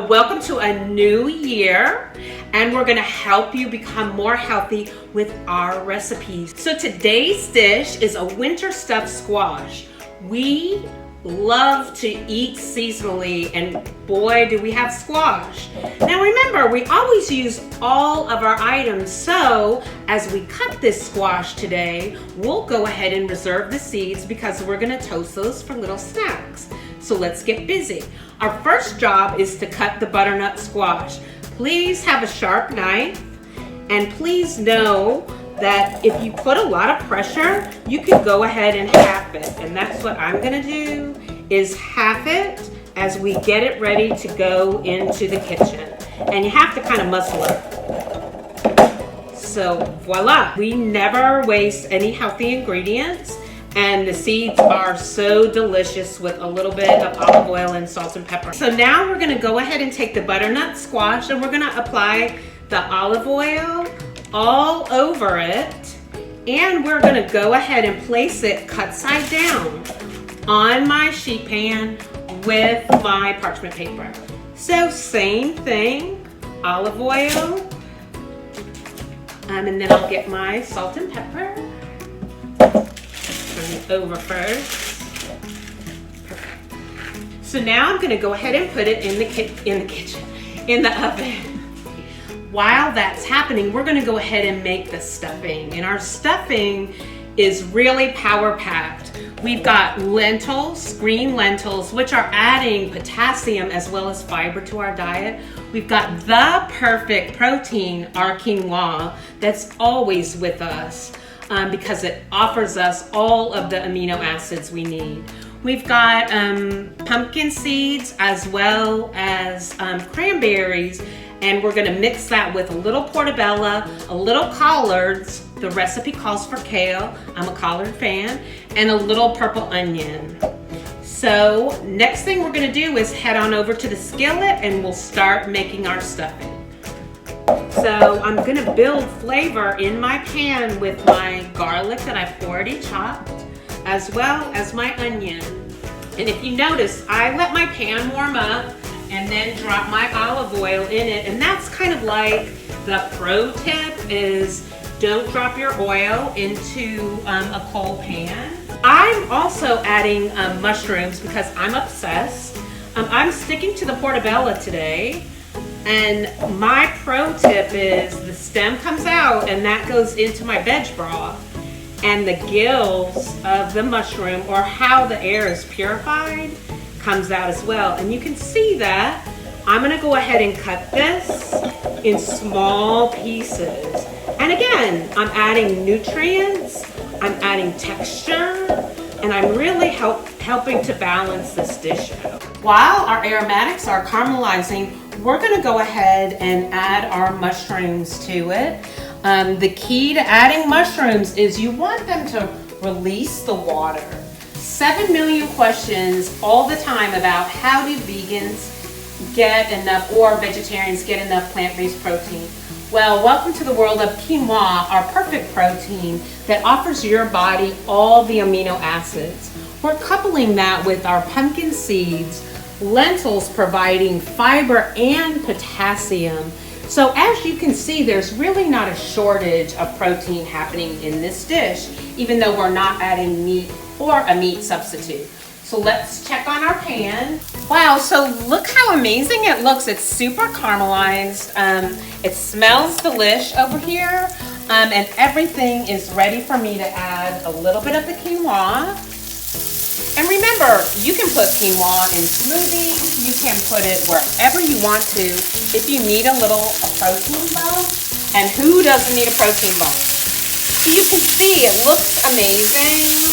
welcome to a new year, and we're gonna help you become more healthy with our recipes. So today's dish is a winter stuffed squash. We love to eat seasonally, and boy do we have squash. Now remember, we always use all of our items, so as we cut this squash today, we'll go ahead and reserve the seeds because we're gonna toast those for little snacks. So let's get busy. Our first job is to cut the butternut squash. Please have a sharp knife, and please know that if you put a lot of pressure, you can go ahead and half it. And that's what I'm gonna do, is half it as we get it ready to go into the kitchen. And you have to kind of muscle it. So voila, we never waste any healthy ingredients. And the seeds are so delicious with a little bit of olive oil and salt and pepper. So now we're gonna go ahead and take the butternut squash and we're gonna apply the olive oil all over it. And we're gonna go ahead and place it cut side down on my sheet pan with my parchment paper. So same thing, olive oil. And then I'll get my salt and pepper. Turn it over first. Perfect. So now I'm gonna go ahead and put it in the oven. While that's happening, we're gonna go ahead and make the stuffing. And our stuffing is really power-packed. We've got lentils, green lentils, which are adding potassium as well as fiber to our diet. We've got the perfect protein, our quinoa, that's always with us. Because it offers us all of the amino acids we need. We've got pumpkin seeds as well as cranberries, and we're gonna mix that with a little portobello, a little collards, the recipe calls for kale, I'm a collard fan, and a little purple onion. So next thing we're gonna do is head on over to the skillet and we'll start making our stuffing. So I'm gonna build flavor in my pan with my garlic that I've already chopped, as well as my onion. And if you notice, I let my pan warm up and then drop my olive oil in it. And that's kind of like the pro tip is don't drop your oil into a cold pan. I'm also adding mushrooms because I'm obsessed. I'm sticking to the portobello today. And my pro tip is the stem comes out and that goes into my veg broth, and the gills of the mushroom, or how the air is purified, comes out as well. And you can see that. I'm gonna go ahead and cut this in small pieces. And again, I'm adding nutrients, I'm adding texture, and I'm really helping to balance this dish out. While our aromatics are caramelizing, we're gonna go ahead and add our mushrooms to it. The key to adding mushrooms is you want them to release the water. 7 million questions all the time about how do vegans get enough, or vegetarians get enough plant-based protein. Well, welcome to the world of quinoa, our perfect protein that offers your body all the amino acids. We're coupling that with our pumpkin seeds, lentils providing fiber and potassium. So as you can see, there's really not a shortage of protein happening in this dish, even though we're not adding meat or a meat substitute. So let's check on our pan. Wow, so look how amazing it looks. It's super caramelized. It smells delish over here. And everything is ready for me to add a little bit of the quinoa. And remember, you can put quinoa in smoothies, you can put it wherever you want to if you need a protein bump. And who doesn't need a protein bump? So you can see it looks amazing.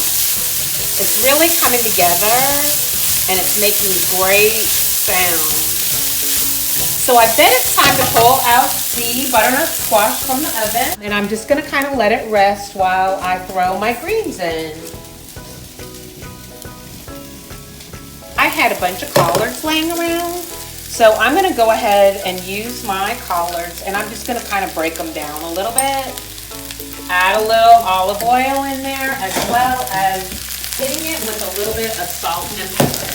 It's really coming together and it's making great sound. So I bet it's time to pull out the butternut squash from the oven. And I'm just gonna kind of let it rest while I throw my greens in. I had a bunch of collards laying around, so I'm gonna go ahead and use my collards, and I'm just gonna kind of break them down a little bit. Add a little olive oil in there, as well as hitting it with a little bit of salt and pepper.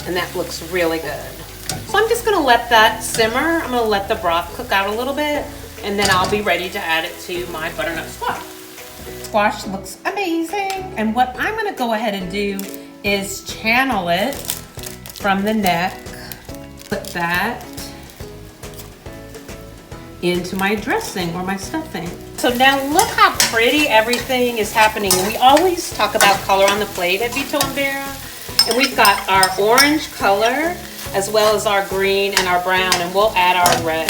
And that looks really good. So I'm just gonna let that simmer. I'm gonna let the broth cook out a little bit, and then I'll be ready to add it to my butternut squash. Squash looks amazing. And what I'm gonna go ahead and do is channel it from the neck. Put that into my dressing or my stuffing. So now look how pretty everything is happening. We always talk about color on the plate at Vito and Vera. And we've got our orange color as well as our green and our brown, and we'll add our red.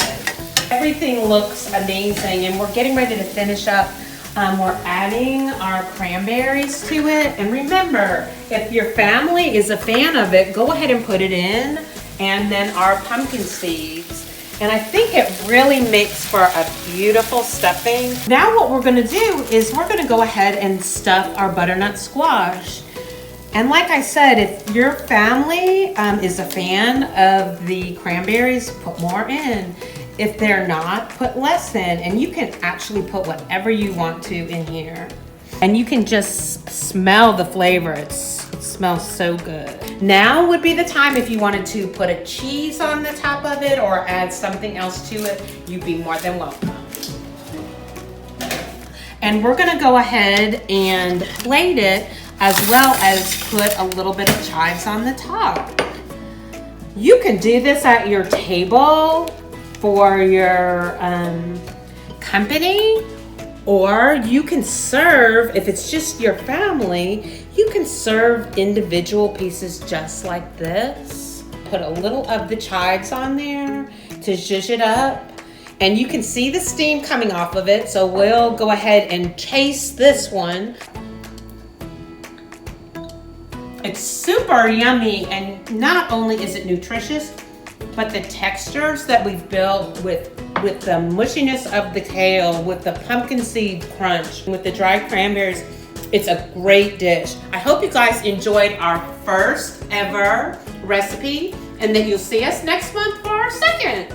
Everything looks amazing, and we're getting ready to finish up. We're adding our cranberries to it. And remember, if your family is a fan of it, go ahead and put it in. And then our pumpkin seeds. And I think it really makes for a beautiful stuffing. Now what we're gonna do is we're gonna go ahead and stuff our butternut squash. And like I said, if your family is a fan of the cranberries, put more in. If they're not, put less in. And you can actually put whatever you want to in here. And you can just smell the flavor. It smells so good. Now would be the time if you wanted to put a cheese on the top of it or add something else to it, you'd be more than welcome. And we're gonna go ahead and plate it, as well as put a little bit of chives on the top. You can do this at your table for your company, or you can serve, if it's just your family, you can serve individual pieces just like this. Put a little of the chives on there to zhuzh it up. And you can see the steam coming off of it, so we'll go ahead and taste this one. It's super yummy, and not only is it nutritious, but the textures that we've built with the mushiness of the kale, with the pumpkin seed crunch, with the dried cranberries, it's a great dish. I hope you guys enjoyed our first ever recipe, and that you'll see us next month for our second.